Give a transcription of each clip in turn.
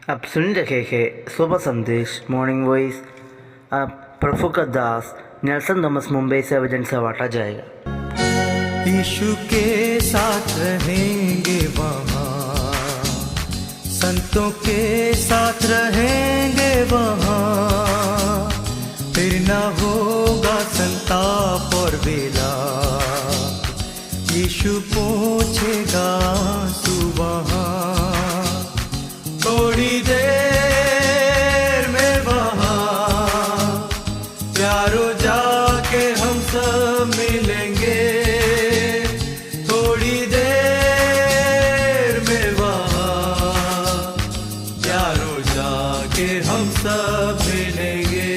आप सुन रहे थे सुबह संदेश मॉर्निंग वॉइस। आप प्रभु का दास नेल्सन थॉमस मुंबई से वजन से बांटा जाएगा। यीशु के साथ रहेंगे वहाँ, संतों के साथ रहेंगे वहाँ, फिर न होगा संताप और बेला, यीशु पहुँचेगा आंसू वहाँ। थोड़ी देर में वहाँ प्यारो जाके हम सब मिलेंगे, थोड़ी देर में वहाँ प्यारो जाके हम सब मिलेंगे।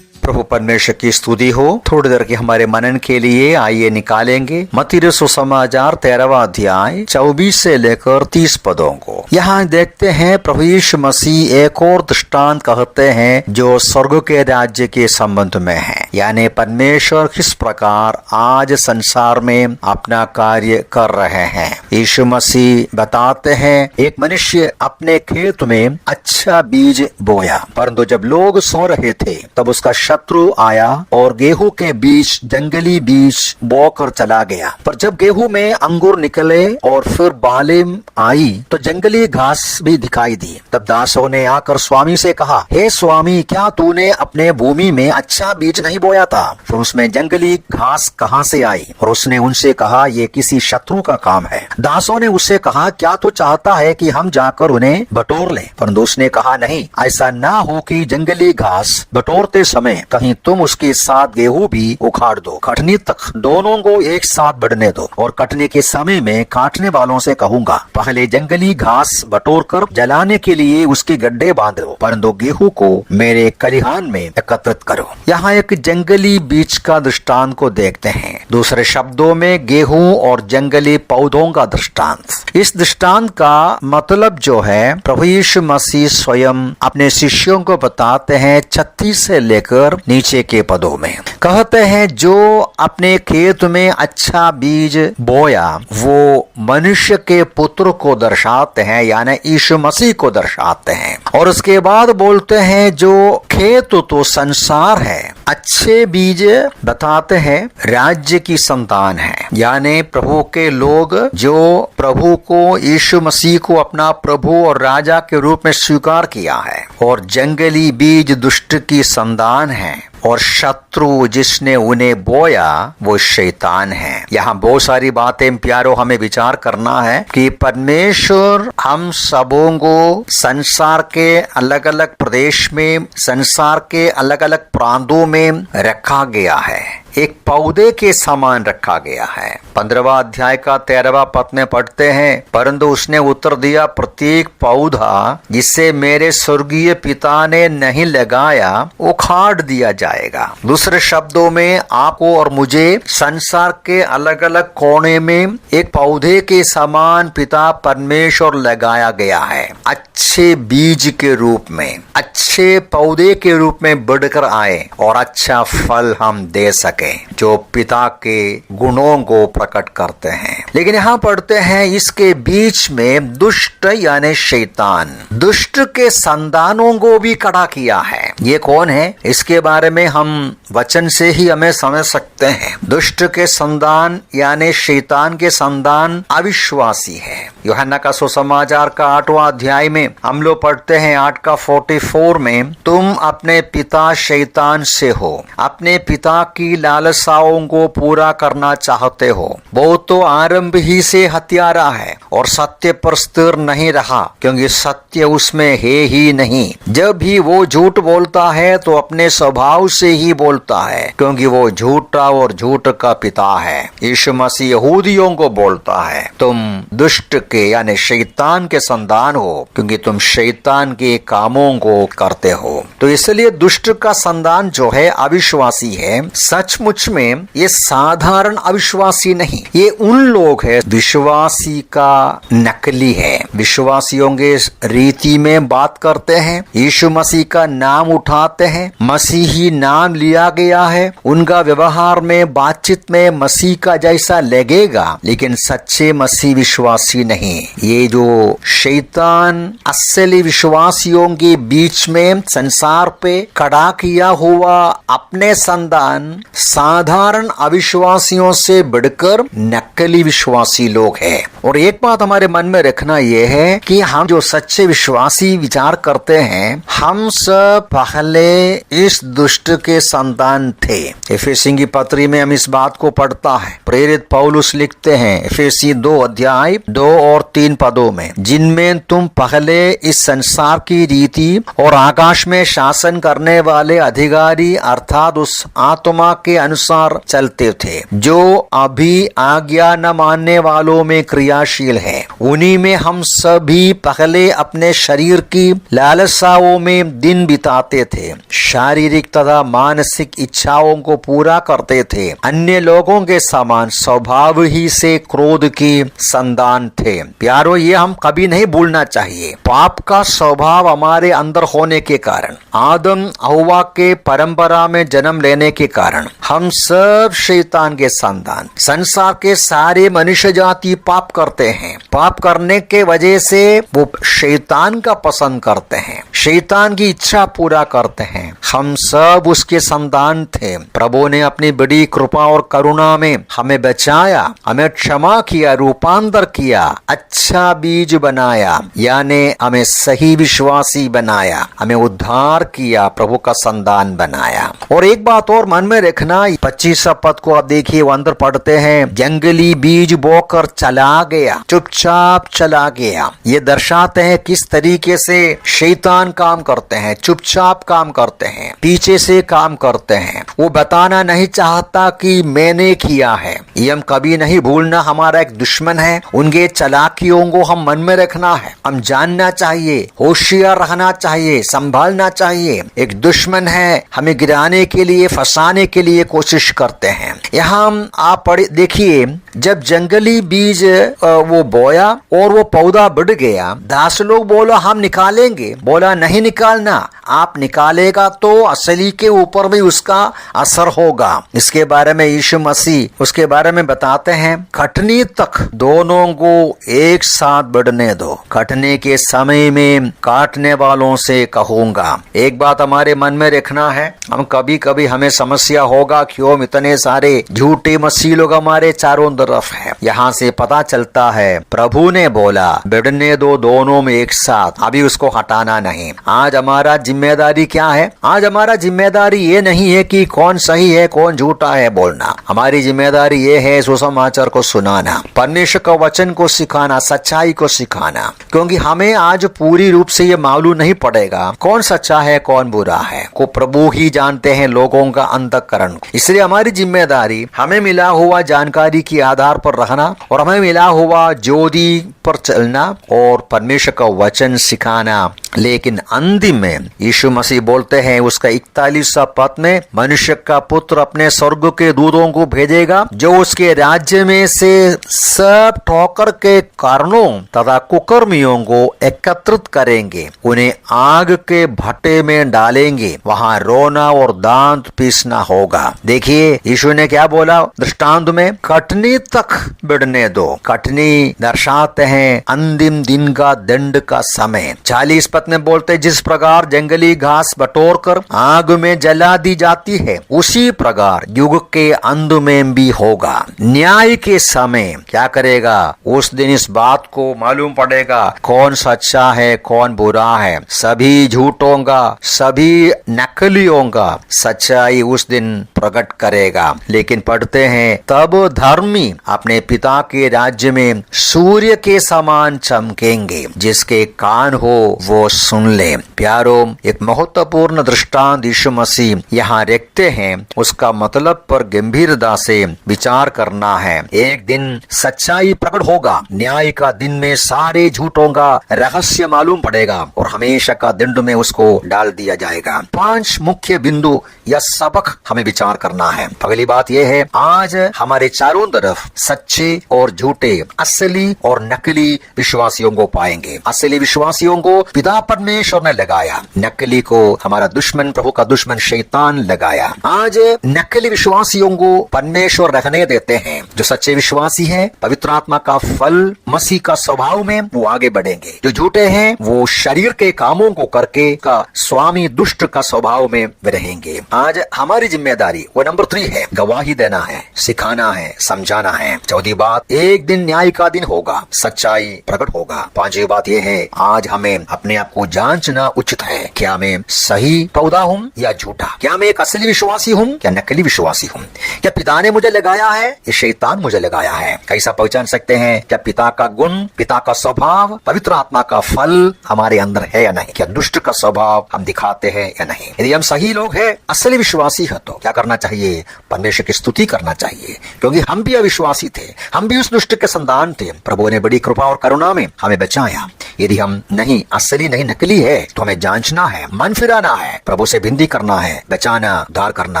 प्रभु परमेश्वर की स्तुति हो। थोड़ी देर के हमारे मनन के लिए आइए निकालेंगे मत्ती सुसमाचार 13वां अध्याय 24 से लेकर 30 पदों को। यहाँ देखते हैं प्रभु यीशु मसीह एक और दृष्टांत कहते हैं जो स्वर्ग के राज्य के संबंध में है, यानी परमेश्वर किस प्रकार आज संसार में अपना कार्य कर रहे हैं। यीशु मसीह बताते हैं एक मनुष्य अपने खेत में अच्छा बीज बोया, परंतु जब लोग सो रहे थे तब उसका शत्रु आया और गेहूं के बीच जंगली बीज बोकर चला गया। पर जब गेहूं में अंकुर निकले और फिर बालें आई तो जंगली घास भी दिखाई दी। तब दासों ने आकर स्वामी से कहा, हे स्वामी, क्या तूने अपने भूमि में अच्छा बीज नहीं बोया था? फिर उसमें जंगली घास कहाँ से आई? और उसने उनसे कहा, ये किसी शत्रु का काम है। दासों ने उससे कहा, क्या तू चाहता है कि हम जाकर उन्हें बटोर लें? परंतु उसने कहा, नहीं, ऐसा ना हो कि जंगली घास बटोरते समय कहीं तुम उसके साथ गेहूं भी उखाड़ दो। कटनी तक दोनों को एक साथ बढ़ने दो, और कटने के समय में काटने वालों से कहूंगा, पहले जंगली घास बटोर कर जलाने के लिए उसके गड्ढे बांध दो, परंतु गेहूं को मेरे खलिहान में एकत्रित करो। यहाँ एक जंगली बीज का दृष्टांत को देखते हैं, दूसरे शब्दों में गेहूं और जंगली पौधों का दृष्टांत। इस दृष्टांत का मतलब जो है प्रभु यीशु मसीह स्वयं अपने शिष्यों को बताते हैं 36 से लेकर नीचे के पदों में। कहते हैं जो अपने खेत में अच्छा बीज बोया वो मनुष्य के पुत्र को दर्शाते हैं, यानी यीशु मसीह को दर्शाते हैं। और उसके बाद बोलते हैं जो खेत तो संसार है, अच्छे बीज बताते हैं राज्य की संतान है, यानी प्रभु के लोग जो प्रभु को, यीशु मसीह को अपना प्रभु और राजा के रूप में स्वीकार किया है। और जंगली बीज दुष्ट की संतान है, और शत्रु जिसने उन्हें बोया वो शैतान है। यहाँ बहुत सारी बातें प्यारो हमें विचार करना है कि परमेश्वर हम सबों को संसार के अलग अलग प्रदेश में, संसार के अलग अलग प्रांतों में रखा गया है, एक पौधे के समान रखा गया है। 15वां अध्याय का 13वां पद में पढ़ते हैं, परंतु उसने उत्तर दिया, प्रत्येक पौधा जिसे मेरे स्वर्गीय पिता ने नहीं लगाया उखाड़ दिया जाएगा। दूसरे शब्दों में आपको और मुझे संसार के अलग अलग कोने में एक पौधे के समान पिता परमेश्वर लगाया गया है, अच्छे बीज के रूप में, अच्छे पौधे के रूप में बढ़कर आए और अच्छा फल हम दे सके जो पिता के गुणों को प्रकट करते हैं। लेकिन यहाँ पढ़ते हैं इसके बीच में दुष्ट यानी शैतान, दुष्ट के संतानों को भी खड़ा किया है। ये कौन है? इसके बारे में हम वचन से ही हमें समझ सकते हैं। दुष्ट के संतान यानी शैतान के संतान अविश्वासी है। यूहन्ना का सुसमाचार का 8वां अध्याय में हम लोग पढ़ते हैं 8 का 44 में, तुम अपने पिता शैतान से हो, अपने पिता की लालसाओं को पूरा करना चाहते हो। वो तो आरंभ ही से हत्यारा है और सत्य पर स्थिर नहीं रहा, क्योंकि सत्य उसमें है ही नहीं। जब भी वो झूठ बोलता है तो अपने स्वभाव से ही बोलता है, क्योंकि वो झूठा और झूठ का पिता है। यीशु मसीह यहूदियों को बोलता है, तुम दुष्ट के यानी शैतान के संतान हो, क्योंकि तुम शैतान के कामों को करते हो। तो इसलिए दुष्ट का संतान जो है अविश्वासी है। सचमुच में ये साधारण अविश्वासी नहीं, ये उन लोग है विश्वासी का नकली है। विश्वासियों के रीति में बात करते हैं, यीशु मसीह का नाम उठाते हैं, मसीही नाम लिया गया है उनका व्यवहार में, बातचीत में मसीह का जैसा लगेगा, लेकिन सच्चे मसीह विश्वासी नहीं। ये जो शैतान असली विश्वासियों के बीच में संसार पे खड़ा किया हुआ अपने संतान साधारण अविश्वासियों से बढ़कर नकली विश्वासी लोग हैं। और एक बात हमारे मन में रखना यह है कि हम जो सच्चे विश्वासी विचार करते हैं, हम सब पहले इस दुष्ट के संतान थे। एफेसी की पत्री में हम इस बात को पढ़ता है। प्रेरित पौलुस लिखते हैं एफेसी 2 अध्याय 2 और 3 पदों में, जिनमें तुम पहले इस संसार की रीति और आकाश में शासन करने वाले अधिकारी अर्थात उस आत्मा के अनुसार चलते थे, जो अभी आज्ञा न मानने वालों में क्रियाशील है। उन्हीं में हम सभी पहले अपने शरीर की लालसाओं में दिन बिताते थे, शारीरिक तथा मानसिक इच्छाओं को पूरा करते थे। अन्य लोगों के समान स्वभाव ही से क्रोध की संतान थे। प्यारो, ये हम कभी नहीं भूलना चाहिए। पाप का स्वभाव हमारे अंदर होने के कारण, आदम हव्वा के परंपरा में जन्म लेने के कारण हम सब शैतान के संतान, संसार के सारे मनुष्य जाति पाप करते हैं। पाप करने के वजह से वो शैतान का पसंद करते हैं, शैतान की इच्छा पूरा करते हैं। हम सब उसके संतान थे। प्रभु ने अपनी बड़ी कृपा और करुणा में हमें बचाया, हमें क्षमा किया, रूपांतर किया, अच्छा बीज बनाया, यानी हमें सही विश्वासी बनाया, हमें उद्धार किया, प्रभु का संतान बनाया। और एक बात और मन में रखना, 25 पद को आप देखिए, वो अंदर पढ़ते हैं, जंगली बीज बोकर चला गया, चुपचाप चला गया। ये दर्शाते हैं किस तरीके से शैतान काम करते हैं, चुपचाप काम करते हैं, पीछे से काम करते हैं। वो बताना नहीं चाहता कि मैंने किया है। ये हम कभी नहीं भूलना, हमारा एक दुश्मन है, उनके चालाकियों को हम मन में रखना है, हम जानना चाहिए, होशियार रहना चाहिए, संभालना चाहिए। एक दुश्मन है, हमें गिराने के लिए, फंसाने के लिए कोशिश करते हैं। यहाँ आप देखिए, जब जंगली बीज वो बोया और वो पौधा बढ़ गया, 10 लोग बोला हम निकालेंगे, बोला नहीं निकालना, आप निकालेगा तो असली के ऊपर भी उसका असर होगा। इसके बारे में यीशु मसीह उसके बारे में बताते हैं, कटनी तक दोनों को एक साथ बढ़ने दो, कटने के समय में काटने वालों से कहूंगा। एक बात हमारे मन में रखना है, हम कभी कभी हमें समस्या होगा, क्यों इतने सारे झूठे मसीह लोग हमारे चारों तरफ है। यहाँ से पता चलता है प्रभु ने बोला बढ़ने दो दोनों में एक साथ, अभी उसको हटाना नहीं। आज हमारा जिम्मेदारी क्या है? आज हमारा जिम्मेदारी ये नहीं है कि कौन सही है कौन झूठा है बोलना। हमारी जिम्मेदारी ये है सुसमाचार को सुनाना, परमेश्वर का वचन को सिखाना, सच्चाई को सिखाना, क्योंकि हमें आज पूरी रूप से ये मालूम नहीं पड़ेगा कौन सच्चा है कौन बुरा है, को प्रभु ही जानते हैं लोगों का अंतःकरण। इसलिए हमारी जिम्मेदारी हमें मिला हुआ जानकारी के आधार पर रहना और हमें मिला हुआ ज्योति पर चलना और परमेश्वर का वचन सिखाना। लेकिन अंतिम में यीशु मसीह बोलते हैं उसका 41वां पद में, मनुष्य का पुत्र अपने स्वर्ग के दूतों को भेजेगा जो उसके राज्य में से सब ठोकर के कारणों तथा कुकर्मियों को एकत्रित करेंगे, उन्हें आग के भट्टे में डालेंगे, वहां रोना और दांत पीसना होगा। देखिए यीशु ने क्या बोला दृष्टांत में, कटनी तक बढ़ने दो। कटनी दर्शाते हैं अंतिम दिन का दंड का समय। 40 पद में बोलते, जिस प्रकार जंगली घास बटोर कर आग में जला दी जाती है, उसी प्रकार युग के अंत में भी होगा। न्याय के समय क्या करेगा? उस दिन इस बात को मालूम पड़ेगा कौन सच्चा है कौन बुरा है। सभी झूठों का, सभी नकलियों का सच्चाई उस दिन प्रकट करेगा। लेकिन पढ़ते हैं, तब धर्मी अपने पिता के राज्य में सूर्य के समान चमकेंगे, जिसके कान हो वो सुन ले। प्यारो, एक महत्वपूर्ण दृष्टांत यीशु मसीह यहाँ रखते हैं, उसका मतलब पर गंभीरता से विचार करना है। एक दिन सच्चाई प्रकट होगा, न्याय का दिन में सारे झूठों का रहस्य मालूम पड़ेगा और हमेशा का दंड में उसको डाल दिया जाएगा। 5 मुख्य बिंदु या सबक हमें विचार करना है। पहली बात यह है, आज हमारे चारों तरफ सच्चे और झूठे, असली और नकली विश्वासियों को पाएंगे। असली विश्वासियों को पिता सच्चा परमेश्वर ने लगाया, नकली को हमारा दुश्मन, प्रभु का दुश्मन शैतान लगाया। आज नकली विश्वासियों को परमेश्वर रखने देते हैं। जो सच्चे विश्वासी हैं, पवित्र आत्मा का फल, मसीह का स्वभाव में वो आगे बढ़ेंगे। जो झूठे हैं वो शरीर के कामों को करके का स्वामी दुष्ट का स्वभाव में वे रहेंगे। आज हमारी जिम्मेदारी वो नंबर 3 है, गवाही देना है, सिखाना है, समझाना है। चौथी बात, एक दिन न्याय का दिन होगा, सच्चाई प्रकट होगा। पांचवी बात यह है, आज हमें अपने आप को जांचना उचित है। क्या मैं सही पौधा हूँ या झूठा? क्या मैं एक असली विश्वासी हूँ या नकली विश्वासी हूँ? क्या पिता ने मुझे लगाया है या शैतान मुझे लगाया है? कैसा पहचान सकते हैं? क्या पिता का गुण, पिता का स्वभाव, पवित्र आत्मा का फल हमारे अंदर है या नहीं? क्या दुष्ट का स्वभाव हम दिखाते हैं या नहीं? यदि हम सही लोग हैं, असली विश्वासी है, तो क्या करना चाहिए? परमेश्वर की स्तुति करना चाहिए, क्योंकि हम भी अविश्वासी थे, हम भी उस दुष्ट के संतान थे। प्रभु ने बड़ी कृपा और करुणा में हमें बचाया। यदि हम नहीं असली नहीं नकली है तो हमें जांचना है, मन फिराना है, प्रभु से विनती करना है, बचाना, उद्धार करना।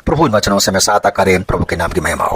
प्रभु इन वचनों से हमें सहायता करें। प्रभु के नाम की महिमा हो।